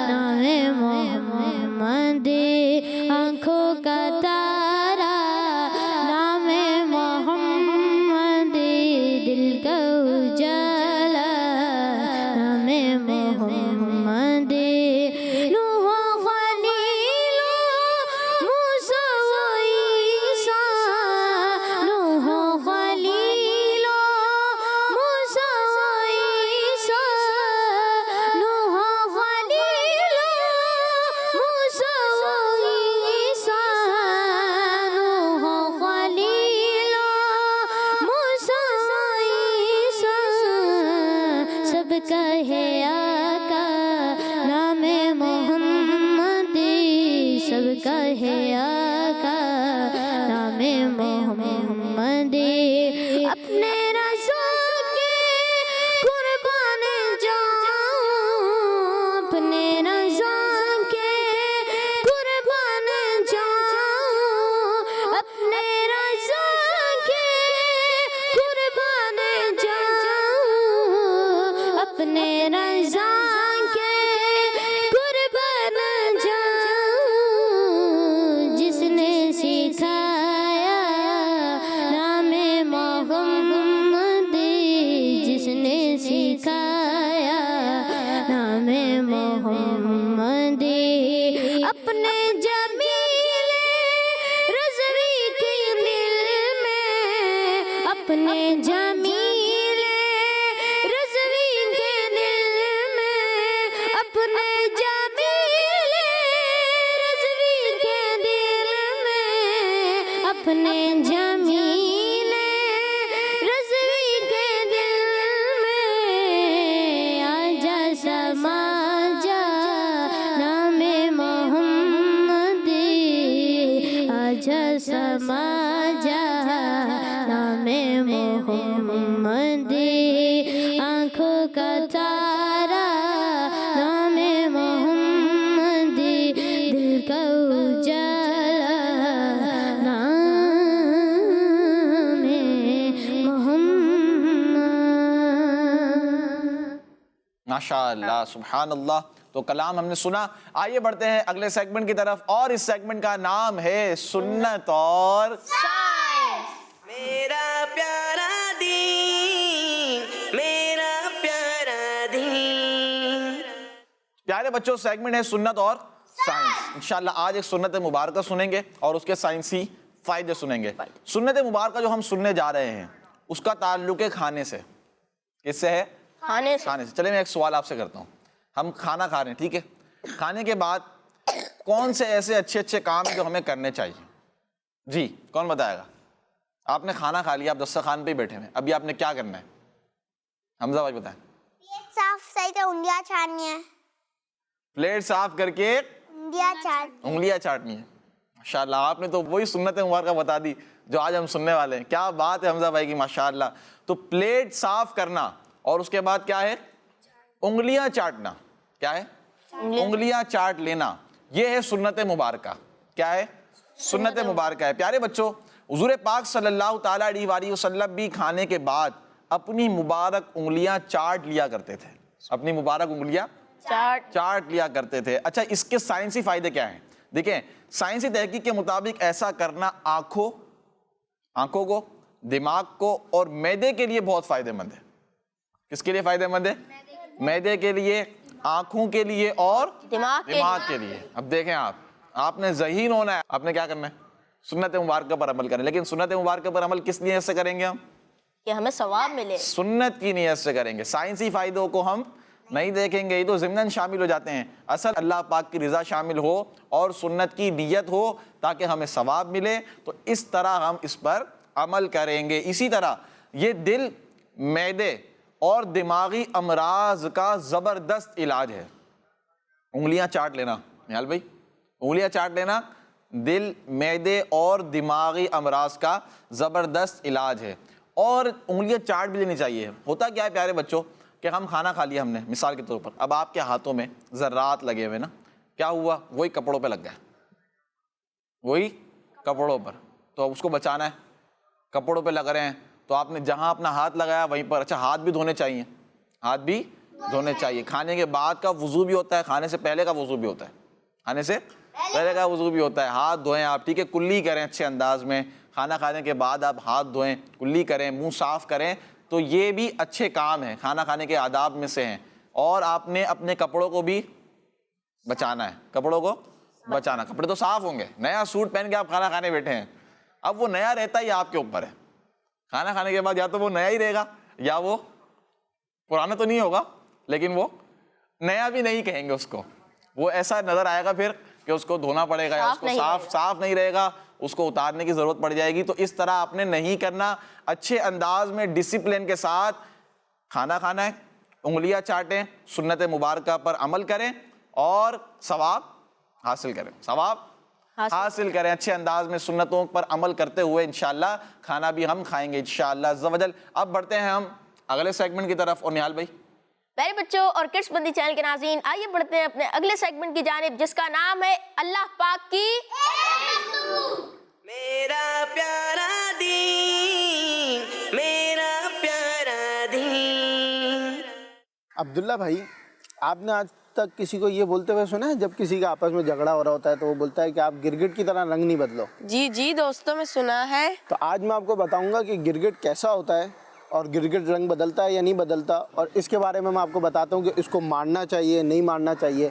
نام محمد. آنکھوں کا تارا نام محمد, دل کا اجالا نام محمد. نوح خلیل موسیٰ و عیسیٰ, نوح خلیل موسیٰ و عیسیٰ, نوح خلیل موسیٰ و عیسیٰ, نوح خلیل موسیٰ و عیسیٰ. سب کا ہے آقا نام محمد, سب کا ہے آقا نام محمد. اپنے رضا کے قربان جاؤں, اپنے رضا کے قربان جاؤں, اپنے رضا کے قربان جاؤں, اپنے رضا کے قربان جاؤں. جس نے سماجا نام محمد آنکھوں کا تارا نام محمد دل کا اجالا نام محمد. ماشاءاللہ سبحان اللہ. تو کلام ہم نے سنا. آئیے بڑھتے ہیں اگلے سیگمنٹ کی طرف، اور اس سیگمنٹ کا نام ہے سنت اور میرا پیارا دین، میرا پیارا دین. پیارے بچوں، سیگمنٹ ہے سنت اور سائنس. انشاءاللہ آج ایک سنت مبارکہ سنیں گے اور اس کے سائنسی فائدے سنیں گے. سنت مبارکہ جو ہم سننے جا رہے ہیں اس کا تعلق ہے کھانے سے. کس سے ہے؟ کھانے سے. کھانے سے. چلے میں ایک سوال آپ سے کرتا ہوں. ہم کھانا کھا رہے ہیں، ٹھیک ہے؟ کھانے کے بعد کون سے ایسے اچھے اچھے کام ہیں جو ہمیں کرنے چاہیے؟ جی کون بتائے گا؟ آپ نے کھانا کھا لیا، آپ دسترخوان پہ ہی بیٹھے ہیں، ابھی آپ نے کیا کرنا ہے؟ حمزہ بھائی بتائیں. صاف صحیح سے انگلیاں چھاڑنی ہے. پلیٹ صاف کر کے انگلیاں چاٹنی ہے. ماشاءاللہ آپ نے تو وہی سنت مبارکہ بتا دی جو آج ہم سننے والے ہیں. کیا بات ہے حمزہ بھائی کی، ماشاءاللہ. تو پلیٹ صاف کرنا اور اس کے بعد کیا ہے؟ انگلیاں چاٹنا. کیا ہے؟ انگلیاں چاٹ لینا. یہ ہے سنت مبارکہ. کیا ہے؟ سنت مبارکہ ہے. پیارے بچوں، حضور پاک صلی اللہ تعالیٰ علیہ وآلہ وسلم بھی کھانے کے بعد اپنی مبارک انگلیاں چاٹ لیا کرتے تھے. اپنی مبارک انگلیاں چاٹ لیا کرتے تھے. اچھا، اس کے سائنسی فائدے کیا ہیں؟ دیکھیں، سائنسی تحقیق کے مطابق ایسا کرنا آنکھوں کو، دماغ کو اور معدے کے لیے بہت فائدہ مند ہے. کس کے لیے فائدہ مند ہے؟ معدے کے لیے، آنکھوں کے لیے اور دماغ کے لیے. اب دیکھیں، آپ نے ذہین ہونا ہے. آپ نے کیا کرنا ہے؟ سنت مبارکہ پر عمل کریں. لیکن سنت مبارکہ پر عمل کس نیت سے کریں گے ہم؟ کہ ہمیں ثواب ملے. سنت کی نیت سے کریں گے. سائنسی فائدوں کو ہم نہیں دیکھیں گے، یہ تو ضمناً شامل ہو جاتے ہیں. اصل اللہ پاک کی رضا شامل ہو اور سنت کی نیت ہو تاکہ ہمیں ثواب ملے، تو اس طرح ہم اس پر عمل کریں گے. اسی طرح یہ دل، معدے اور دماغی امراض کا زبردست علاج ہے. انگلیاں چاٹ لینا، نیال بھائی، انگلیاں چاٹ لینا دل، معدے اور دماغی امراض کا زبردست علاج ہے. اور انگلیاں چاٹ بھی لینی چاہیے. ہوتا کیا ہے پیارے بچوں کہ ہم کھانا کھا لیا ہم نے، مثال کے طور پر اب آپ کے ہاتھوں میں ذرات لگے ہوئے نا، کیا ہوا؟ وہی کپڑوں پہ لگ گئے، وہی کپڑوں پر. تو اب اس کو بچانا ہے. کپڑوں پہ لگ رہے ہیں تو آپ نے جہاں اپنا ہاتھ لگایا وہیں پر. اچھا، ہاتھ بھی دھونے چاہیے، ہاتھ بھی دھونے چاہیے. کھانے کے بعد کا وضو بھی ہوتا ہے، کھانے سے پہلے کا وضو بھی ہوتا ہے. کھانے سے پہلے کا وضو بھی ہوتا ہے. ہاتھ دھوئیں آپ، ٹھیک ہے؟ کلی کریں اچھے انداز میں. کھانا کھانے کے بعد آپ ہاتھ دھوئیں، کلی کریں، منہ صاف کریں. تو یہ بھی اچھے کام ہیں، کھانا کھانے کے آداب میں سے ہیں. اور آپ نے اپنے کپڑوں کو بھی بچانا ہے. کپڑوں کو بچانا. کپڑے تو صاف ہوں گے. نیا سوٹ پہن کے آپ کھانا کھانے بیٹھے ہیں، اب وہ نیا رہتا ہی آپ کے اوپر ہے. کھانا کھانے کے بعد یا تو وہ نیا ہی رہے گا یا وہ پرانا تو نہیں ہوگا، لیکن وہ نیا بھی نہیں کہیں گے اس کو. وہ ایسا نظر آئے گا پھر کہ اس کو دھونا پڑے گا، یا اس کو صاف نہیں رہے گا، اس کو اتارنے کی ضرورت پڑ جائے گی. تو اس طرح آپ نے نہیں کرنا. اچھے انداز میں ڈسپلن کے ساتھ کھانا کھانا ہے. انگلیاں چاٹیں، سنت مبارکہ پر عمل کریں اور ثواب حاصل کریں. ثواب حاصل کریں اچھے انداز میں سنتوں پر عمل کرتے ہوئے. انشاءاللہ کھانا بھی ہم کھائیں گے انشاءاللہ عز و جل. اب بڑھتے ہیں ہم اگلے سیگمنٹ کی طرف. اور نہال بھائی، پیارے بچوں اور کڈس بندی چینل کے ناظرین، آئیے بڑھتے ہیں اپنے اگلے سیگمنٹ کی جانب، جس کا نام ہے اللہ پاک کی میرا پیارا دین، میرا پیارا دین. عبداللہ بھائی، آپ نے آج تک کسی کو یہ بولتے ہوئے سنا ہے جب کسی کا آپس میں جھگڑا ہو رہا ہوتا ہے تو وہ بولتا ہے کہ آپ گرگٹ کی طرح رنگ نہیں بدلو؟ جی دوستوں میں سنا ہے. تو آج میں آپ کو بتاؤں گا کہ گرگٹ کیسا ہوتا ہے اور گرگٹ رنگ بدلتا ہے یا نہیں بدلتا، اور اس کے بارے میں آپ کو بتاتا ہوں کہ اس کو مارنا چاہیے نہیں مارنا چاہیے.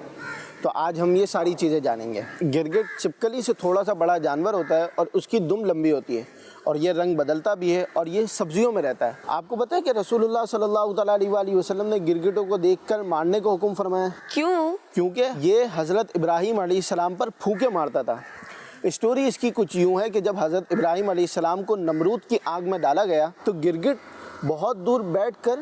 تو آج ہم یہ ساری چیزیں جانیں گے. گرگٹ چپکلی سے تھوڑا سا بڑا جانور ہوتا ہے اور اس کی دم لمبی ہوتی ہے اور یہ رنگ بدلتا بھی ہے اور یہ سبزیوں میں رہتا ہے. آپ کو پتہ ہے کہ رسول اللہ صلی اللہ تعالیٰ علیہ وآلہ وسلم نے گرگٹوں کو دیکھ کر مارنے کو حکم فرمایا. کیوں؟ کیونکہ یہ حضرت ابراہیم علیہ السلام پر پھونکے مارتا تھا. اسٹوری اس کی کچھ یوں ہے کہ جب حضرت ابراہیم علیہ السلام کو نمرود کی آگ میں ڈالا گیا تو گرگٹ بہت دور بیٹھ کر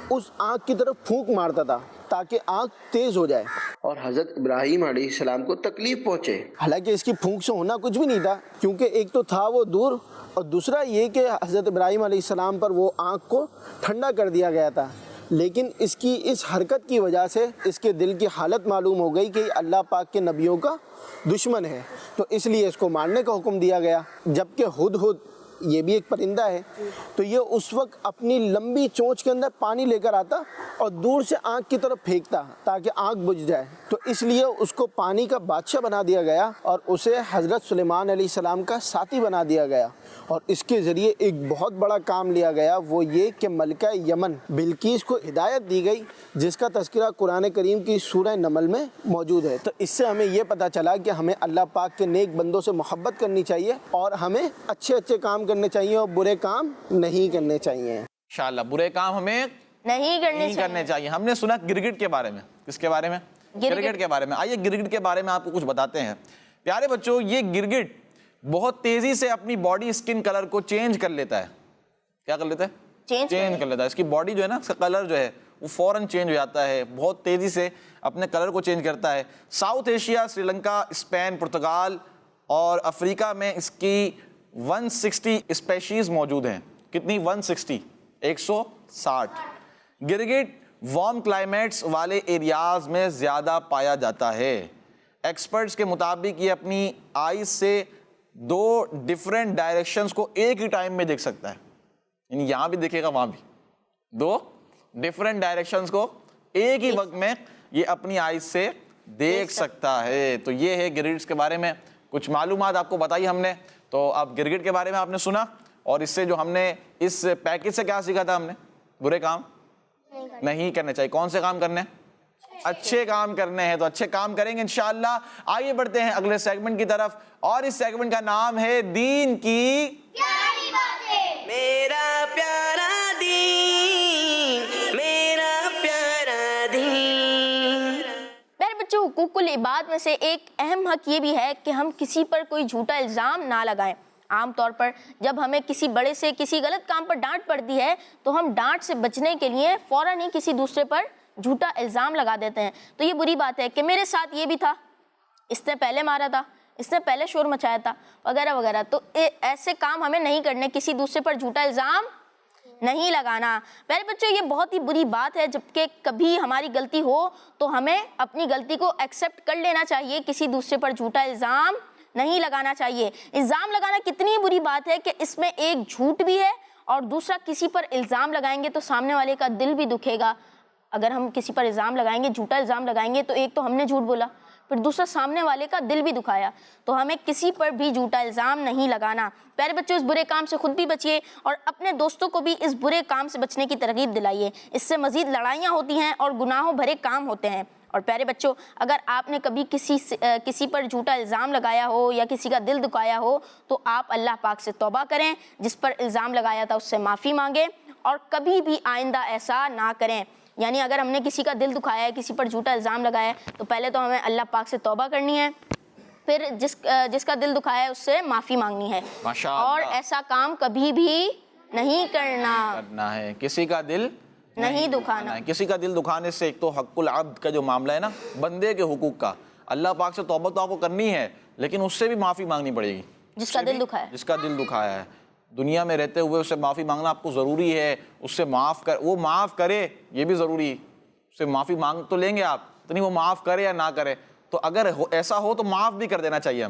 اس آگ کی طرف پھونک مارتا تھا تاکہ آنکھ تیز ہو جائے اور حضرت ابراہیم علیہ السلام کو تکلیف پہنچے. حالانکہ اس کی پھونک سے ہونا کچھ بھی نہیں تھا، کیونکہ ایک تو تھا وہ دور، اور دوسرا یہ کہ حضرت ابراہیم علیہ السلام پر وہ آنکھ کو ٹھنڈا کر دیا گیا تھا. لیکن اس کی اس حرکت کی وجہ سے اس کے دل کی حالت معلوم ہو گئی کہ اللہ پاک کے نبیوں کا دشمن ہے، تو اس لیے اس کو مارنے کا حکم دیا گیا. جبکہ ہدہد یہ بھی ایک پرندہ ہے، تو یہ اس وقت اپنی لمبی چونچ کے اندر پانی لے کر آتا اور دور سے آنکھ کی طرف پھینکتا تاکہ آنکھ بجھ جائے. تو اس لیے اس کو پانی کا بادشاہ بنا دیا گیا اور اسے حضرت سلیمان علیہ السلام کا ساتھی بنا دیا گیا. اور اس کے ذریعے ایک بہت بڑا کام لیا گیا، وہ یہ کہ ملکہ یمن بلقیس کو ہدایت دی گئی، جس کا تذکرہ قرآن کریم کی سورہ نمل میں موجود ہے. تو اس سے ہمیں یہ پتہ چلا کہ ہمیں اللہ پاک کے نیک بندوں سے محبت کرنی چاہیے اور ہمیں اچھے اچھے کام کرنے چاہیے اور برے کام نہیں کرنے چاہیے. انشاءاللہ برے کام ہمیں نہیں کرنے چاہیے. ہم نے سنا گرگٹ کے بارے میں. کس کے بارے میں؟ گرگٹ کے بارے میں. آئیے گرگٹ کے بارے میں آپ کو کچھ بتاتے ہیں. پیارے بچوں، یہ گرگٹ بہت تیزی سے اپنی باڈی اسکن کلر کو چینج کر لیتا ہے. کیا کر لیتا ہے؟ چینج کر لیتا ہے. اس کی باڈی جو ہے نا، اس کا کلر جو ہے وہ فوراً چینج ہو جاتا ہے، بہت تیزی سے اپنے کلر کو چینج کرتا ہے. South Asia, Sri Lanka, Spain, Portugal اور افریقہ میں اس کی 160 اسپیشیز موجود ہیں. کتنی؟ 160، 160. گرگٹ وارم کلائمیٹس والے ایریاز میں زیادہ پایا جاتا ہے. ایکسپرٹس کے مطابق یہ اپنی آئیز سے 2 ڈیفرنٹ ڈائریکشنز کو ایک ہی ٹائم میں دیکھ سکتا ہے. یعنی یہاں بھی دیکھے گا، وہاں بھی. 2 ڈیفرنٹ ڈائریکشنز کو ایک ہی وقت میں یہ اپنی آئیز سے دیکھ سکتا ہے. تو یہ ہے گرگٹس کے بارے میں کچھ معلومات آپ کو بتائی ہم نے. تو اب گرگٹ کے بارے میں آپ نے سنا، اور اس سے جو ہم نے اس پیکج سے کیا سیکھا تھا؟ ہم نے برے کام نہیں کرنے چاہیے. کون سے کام کرنے؟ اچھے کام کرنے ہیں. تو اچھے کام کریں گے انشاءاللہ. آئیے بڑھتے ہیں اگلے سیگمنٹ کی طرف، اور اس سیگمنٹ کا نام ہے دین کی پیاری باتیں. میرا پیارا دین، میرا پیارا دین. میرے بچوں، حقوق العباد میں سے ایک اہم حق یہ بھی ہے کہ ہم کسی پر کوئی جھوٹا الزام نہ لگائیں. عام طور پر جب ہمیں کسی بڑے سے کسی غلط کام پر ڈانٹ پڑتی ہے تو ہم ڈانٹ سے بچنے کے لیے فوراً ہی کسی دوسرے پر جھوٹا الزام لگا دیتے ہیں. تو یہ بری بات ہے کہ میرے ساتھ یہ بھی تھا، اس نے پہلے مارا تھا، اس نے پہلے شور مچایا تھا، وغیرہ وغیرہ. تو ایسے کام ہمیں نہیں کرنے، کسی دوسرے پر جھوٹا الزام نہیں لگانا. پہلے بچوں، یہ بہت ہی بری بات ہے. جبکہ کبھی ہماری غلطی ہو تو ہمیں اپنی غلطی کو ایکسیپٹ کر لینا چاہیے، کسی دوسرے پر جھوٹا الزام نہیں لگانا چاہیے. الزام لگانا کتنی بری بات ہے کہ اس میں ایک جھوٹ بھی ہے اور دوسرا کسی پر الزام لگائیں گے تو سامنے والے کا دل بھی دکھے گا. اگر ہم کسی پر الزام لگائیں گے، جھوٹا الزام لگائیں گے، تو ایک تو ہم نے جھوٹ بولا، پھر دوسرا سامنے والے کا دل بھی دکھایا. تو ہمیں کسی پر بھی جھوٹا الزام نہیں لگانا. پیارے بچوں، اس برے کام سے خود بھی بچیے اور اپنے دوستوں کو بھی اس برے کام سے بچنے کی ترغیب دلائیے. اس سے مزید لڑائیاں ہوتی ہیں اور گناہوں بھرے کام ہوتے ہیں. اور پیارے بچوں، اگر آپ نے کبھی کسی پر جھوٹا الزام لگایا ہو یا کسی کا دل دکھایا ہو تو آپ اللہ پاک سے توبہ کریں، جس پر الزام لگایا تھا اس سے معافی مانگیں اور کبھی بھی آئندہ ایسا نہ کریں. یعنی اگر ہم نے کسی کا دل دکھایا ہے، کسی پر جھوٹا الزام لگایا ہے، تو پہلے تو ہمیں اللہ پاک سے توبہ کرنی ہے، پھر جس کا دل دکھایا ہے اس سے معافی مانگنی ہے، اور ایسا کام کبھی بھی نہیں کرنا ہے. کسی کا دل نہیں دکھانا. کسی کا دل دکھانے سے ایک تو حق العبد کا جو معاملہ ہے نا، بندے کے حقوق کا، اللہ پاک سے توبہ تو آپ کو کرنی ہے، لیکن اس سے بھی معافی مانگنی پڑے گی. جس کا دل دکھایا، جس کا دل دکھایا ہے، دنیا میں رہتے ہوئے اس سے معافی مانگنا آپ کو ضروری ہے. اس سے وہ معاف کرے، یہ بھی ضروری ہے. اس سے معافی مانگ تو لیں گے آپ، اتنی وہ معاف کرے یا نہ کرے. تو اگر ایسا ہو تو معاف بھی کر دینا چاہیے.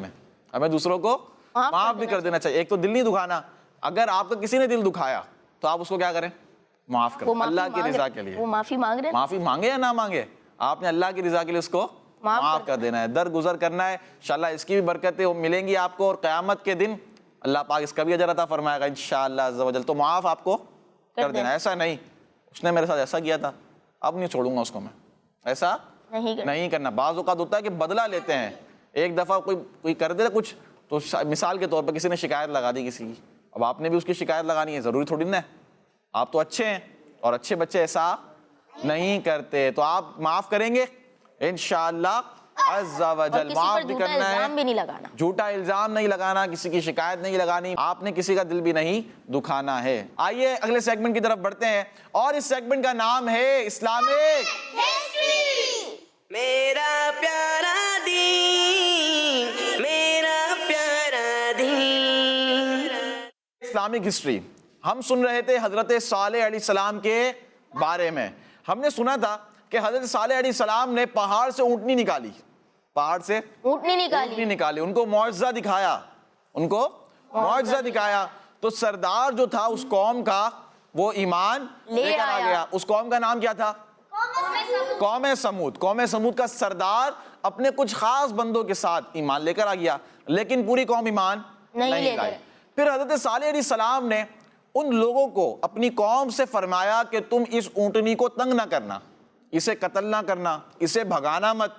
ہمیں دوسروں کو معاف بھی کر دینا چاہیے. ایک تو دل نہیں دکھانا. اگر آپ کا کسی نے دل دکھایا تو آپ اس کو کیا کریں؟ معاف کریں، اللہ کی رضا کے لیے. وہ معافی مانگ رہے، معافی مانگے یا نہ مانگے، آپ نے اللہ کی رضا کے لیے اس کو معاف کر دینا ہے، درگزر کرنا ہے. انشاءاللہ اس کی بھی برکتیں ملیں گی آپ کو، اور قیامت کے دن اللہ پاک اس کا بھی اجر عطا فرمائے گا انشاءاللہ عز و جل. تو معاف آپ کو کر دینا. ایسا نہیں اس نے میرے ساتھ ایسا کیا تھا، اب نہیں چھوڑوں گا اس کو میں، ایسا نہیں کرنا. بعض اوقات ہوتا ہے کہ بدلہ لیتے ہیں. ایک دفعہ کوئی کر دے کچھ تو مثال کے طور پر کسی نے شکایت لگا دی کسی کی، اب آپ نے بھی اس کی شکایت لگانی ہے، ضروری تھوڑی نا. آپ تو اچھے ہیں اور اچھے بچے ایسا نہیں کرتے. تو آپ معاف کریں گے انشاءاللہ عز و اور جل، کسی معاف پر بھی جھوٹا کرنا ہے، الزام بھی نہیں لگانا. جھوٹا الزام نہیں لگانا، کسی کی شکایت نہیں لگانی، آپ نے کسی کا دل بھی نہیں دکھانا ہے. آئیے اگلے سیگمنٹ کی طرف بڑھتے ہیں، اور اس سیگمنٹ کا نام ہے اسلامک میرا پیارا دین، میرا پیارا دین. Islamic history. ہم سن رہے تھے حضرت صالح علیہ السلام کے بارے میں. ہم نے سنا تھا کہ حضرت صالح علیہ السلام نے پہاڑ سے اونٹنی نکالی، پہاڑ سے اونٹنی نکالی، اونٹنی نکالی، ان کو معجزہ دکھایا، ان کو معجزہ دکھایا. تو سردار جو تھا اس قوم کا وہ ایمان لے کر آ گیا. اس قوم کا نام کیا تھا؟ قوم سمود. قوم سمود کا سردار اپنے کچھ خاص بندوں کے ساتھ ایمان لے کر آ گیا، لیکن پوری قوم ایمان نہیں لائی. پھر حضرت صالح علیہ السلام نے ان لوگوں کو اپنی قوم سے فرمایا کہ تم اس اونٹنی کو تنگ نہ کرنا، اسے قتل نہ کرنا، اسے بھگانا مت،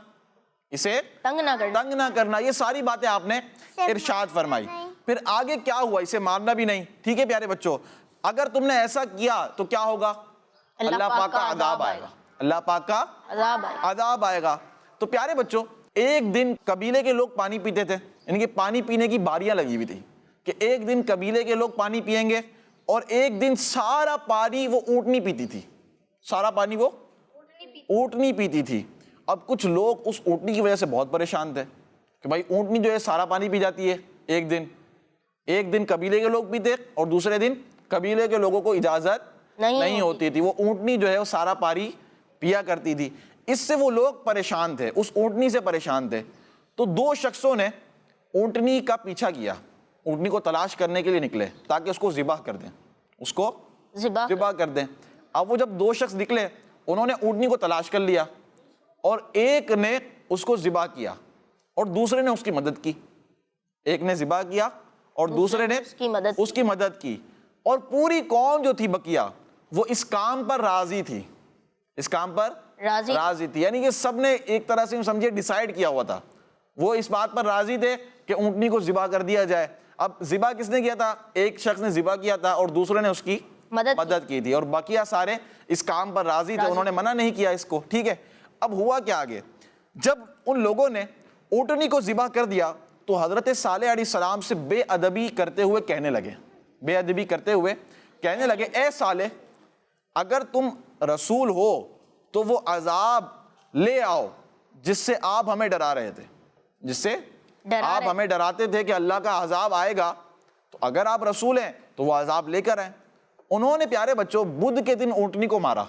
اسے تنگ نہ کرنا. یہ ساری باتیں آپ نے ارشاد فرمائی. پھر آگے کیا ہوا؟ اسے مارنا بھی نہیں. ٹھیک ہے پیارے بچوں، اگر تم نے ایسا کیا تو کیا ہوگا؟ اللہ پاک کا عذاب آئے گا، اللہ پاک کا عذاب آئے گا. تو پیارے بچوں، ایک دن قبیلے کے لوگ پانی پیتے تھے، یعنی کہ پانی پینے کی باریاں لگی ہوئی تھی کہ ایک دن قبیلے کے لوگ پانی پیئیں گے، اور ایک دن سارا پانی وہ اونٹنی پیتی تھی، سارا پانی وہ اونٹنی پیتی تھی. اب کچھ لوگ اس اونٹنی کی وجہ سے بہت پریشان تھے کہ بھائی اونٹنی جو ہے سارا پانی پی جاتی ہے ایک دن قبیلے کے لوگ پیتے، اور دوسرے دن قبیلے کے لوگوں کو اجازت نہیں ہوتی تھی. وہ اونٹنی جو ہے وہ سارا پانی پیا کرتی تھی. اس سے وہ لوگ پریشان تھے، اس اونٹنی سے پریشان تھے. تو دو شخصوں نے اونٹنی کا پیچھا کیا، اونٹنی کو تلاش کرنے کے لیے نکلے تاکہ اس کو ذبح کر دیں، اس کو ذبح کر دیں. اب وہ جب دو شخص نکلے، انہوں نے اونٹنی کو تلاش کر لیا، اور ایک نے اس کو ذبح کیا اور دوسرے نے اس کی مدد کی. ایک نے ذبح کیا اور دوسرے نے اس کی مدد کی. اور پوری قوم جو تھی بقیہ، وہ اس کام پر راضی تھی، اس کام پر راضی تھی. یعنی کہ سب نے ایک طرح سے سمجھے ڈیسائیڈ کیا ہوا تھا، وہ اس بات پر راضی تھے کہ اونٹنی کو ذبح کر دیا جائے. اب ذبح کس نے کیا تھا؟ ایک شخص نے ذبح کیا تھا اور دوسرے نے اس کی مدد کی تھی، اور بقیہ سارے اس کام پر راضی تھے، انہوں نے منع نہیں کیا اس کو. ٹھیک ہے، اب ہوا کیا آگے؟ جب ان لوگوں نے اونٹنی کو ذبح کر دیا تو حضرت صالح علیہ السلام سے بے ادبی کرتے ہوئے کہنے لگے، اے صالح، اگر تم رسول ہو تو وہ عذاب لے آؤ جس سے آپ ہمیں ڈرا رہے تھے، جس سے آپ ہمیں ڈراتے تھے کہ اللہ کا عذاب آئے گا. تو اگر آپ رسول ہیں تو وہ عذاب لے کر آئیں. انہوں نے پیارے بچوں بدھ کے دن اونٹنی کو مارا.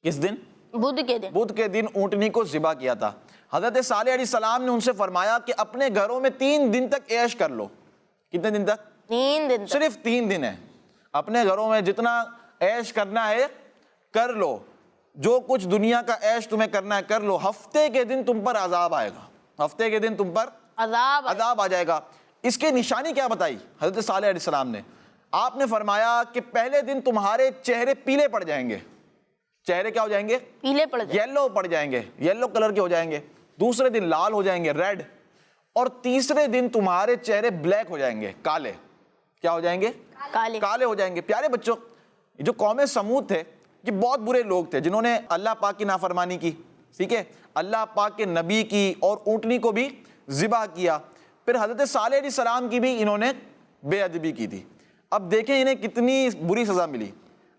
کس دن؟ بدھ کے دن اونٹنی کو ذبح کیا تھا. حضرت صالح علیہ السلام نے ان سے فرمایا کہ اپنے گھروں میں 3 دن تک عیش کر لو. کتنے دن تک؟ 3 دن. صرف 3 دن ہے. اپنے گھروں میں جتنا عیش کرنا ہے کر لو، جو کچھ دنیا کا عیش تمہیں کرنا ہے کر لو. ہفتے کے دن تم پر عذاب آئے گا، ہفتے کے دن تم پر عذاب آ جائے گا. اس کی نشانی کیا بتائی حضرت صالح علیہ السلام نے؟ آپ نے فرمایا کہ پہلے دن تمہارے چہرے پیلے پڑ جائیں گے. چہرے کیا ہو جائیں گے؟ پیلے پڑ جائیں گے، یلو پڑ جائیں گے، یلو کلر کے ہو جائیں گے. دوسرے دن لال ہو جائیں گے، ریڈ. اور تیسرے دن تمہارے چہرے بلیک ہو جائیں گے، کالے. کیا ہو جائیں گے؟ کالے ہو جائیں گے. پیارے بچوں، جو قوم سمود تھے یہ بہت برے لوگ تھے جنہوں نے اللہ پاک کی نافرمانی کی. ٹھیک ہے، اللہ پاک کے نبی کی اور اونٹنی کو بھی ذبح کیا. پھر حضرت صالح علیہ السلام کی بھی انہوں نے بے ادبی کی تھی. اب دیکھیں انہیں کتنی بری سزا ملی.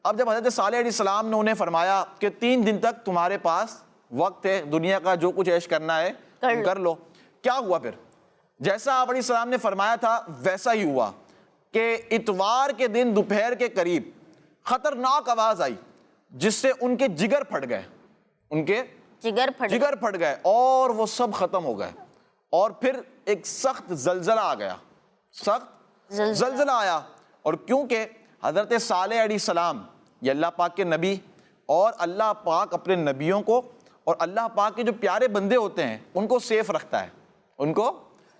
اب جب حضرت صالح علیہ السلام نے انہیں فرمایا کہ 3 دن تک تمہارے پاس وقت ہے، دنیا کا جو کچھ عیش کرنا ہے کر لو. کیا ہوا پھر؟ جیسا آپ علیہ السلام نے فرمایا تھا ویسا ہی ہوا کہ اتوار کے دن دوپہر کے قریب خطرناک آواز آئی جس سے ان کے جگر پھٹ گئے، ان کے جگر پھٹ گئے اور وہ سب ختم ہو گئے. اور پھر ایک سخت زلزلہ آ گیا، سخت زلزلہ آیا. اور کیونکہ حضرت صالح علیہ السلام یہ اللہ پاک کے نبی، اور اللہ پاک اپنے نبیوں کو اور اللہ پاک کے جو پیارے بندے ہوتے ہیں ان کو سیف رکھتا ہے، ان کو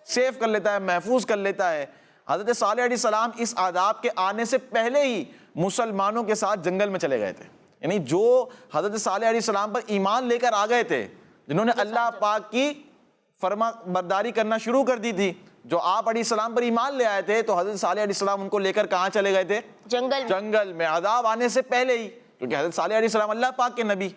سیف کر لیتا ہے، محفوظ کر لیتا ہے. حضرت صالح علیہ السلام اس عذاب کے آنے سے پہلے ہی مسلمانوں کے ساتھ جنگل میں چلے گئے تھے. یعنی جو حضرت صالح علیہ السلام پر ایمان لے کر آ گئے تھے، جنہوں نے اللہ پاک کی فرما برداری کرنا شروع کر دی تھی، جو آپ علیہ السلام پر ایمان لے آئے تھے، تو حضرت صالح علیہ السلام ان کو لے کر کہاں چلے گئے تھے؟ جنگل میں، عذاب آنے سے پہلے ہی. کیونکہ حضرت صالح علیہ السلام اللہ پاک کے نبی،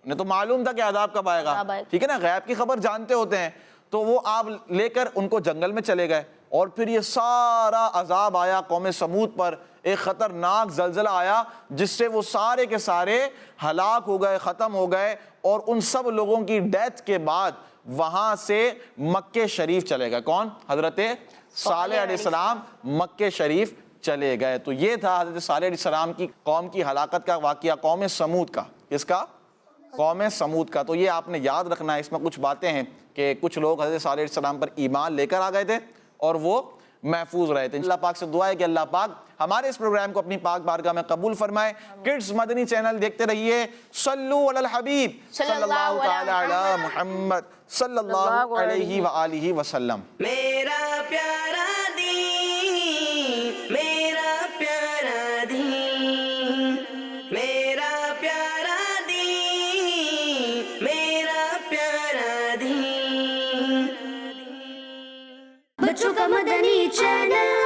انہیں تو معلوم تھا کہ عذاب کب آئے گا، ٹھیک ہے نا، غیب کی خبر جانتے ہوتے ہیں. تو وہ آپ لے کر ان کو جنگل میں چلے گئے اور پھر یہ سارا عذاب آیا قوم سمود پر. ایک خطرناک زلزلہ آیا جس سے وہ سارے کے سارے ہلاک ہو گئے، ختم ہو گئے. اور ان سب لوگوں کی ڈیتھ کے بعد وہاں سے مکہ شریف چلے گئے. کون؟ حضرت صالح علیہ السلام مکہ شریف چلے گئے. تو یہ تھا حضرت صالح علیہ السلام کی قوم کی ہلاکت کا واقعہ، قوم سمود کا. کس کا؟ قوم سمود کا. تو یہ آپ نے یاد رکھنا ہے. اس میں کچھ باتیں ہیں کہ کچھ لوگ حضرت صالح علیہ السلام پر ایمان لے کر آ گئے تھے اور وہ محفوظ رہے تھے. اللہ پاک سے دعا ہے کہ اللہ پاک ہمارے اس پروگرام کو اپنی پاک بارگاہ میں قبول فرمائے. کڈز مدنی چینل دیکھتے رہیے. صلو علی الحبیب صلی اللہ تعالی علی محمد صلی اللہ علیہ وآلہ وسلم. میرا پیارا دین، میرا پیارا دین، میرا پیارا دین، میرا پیارا دین. بچوں کا مدنی چینل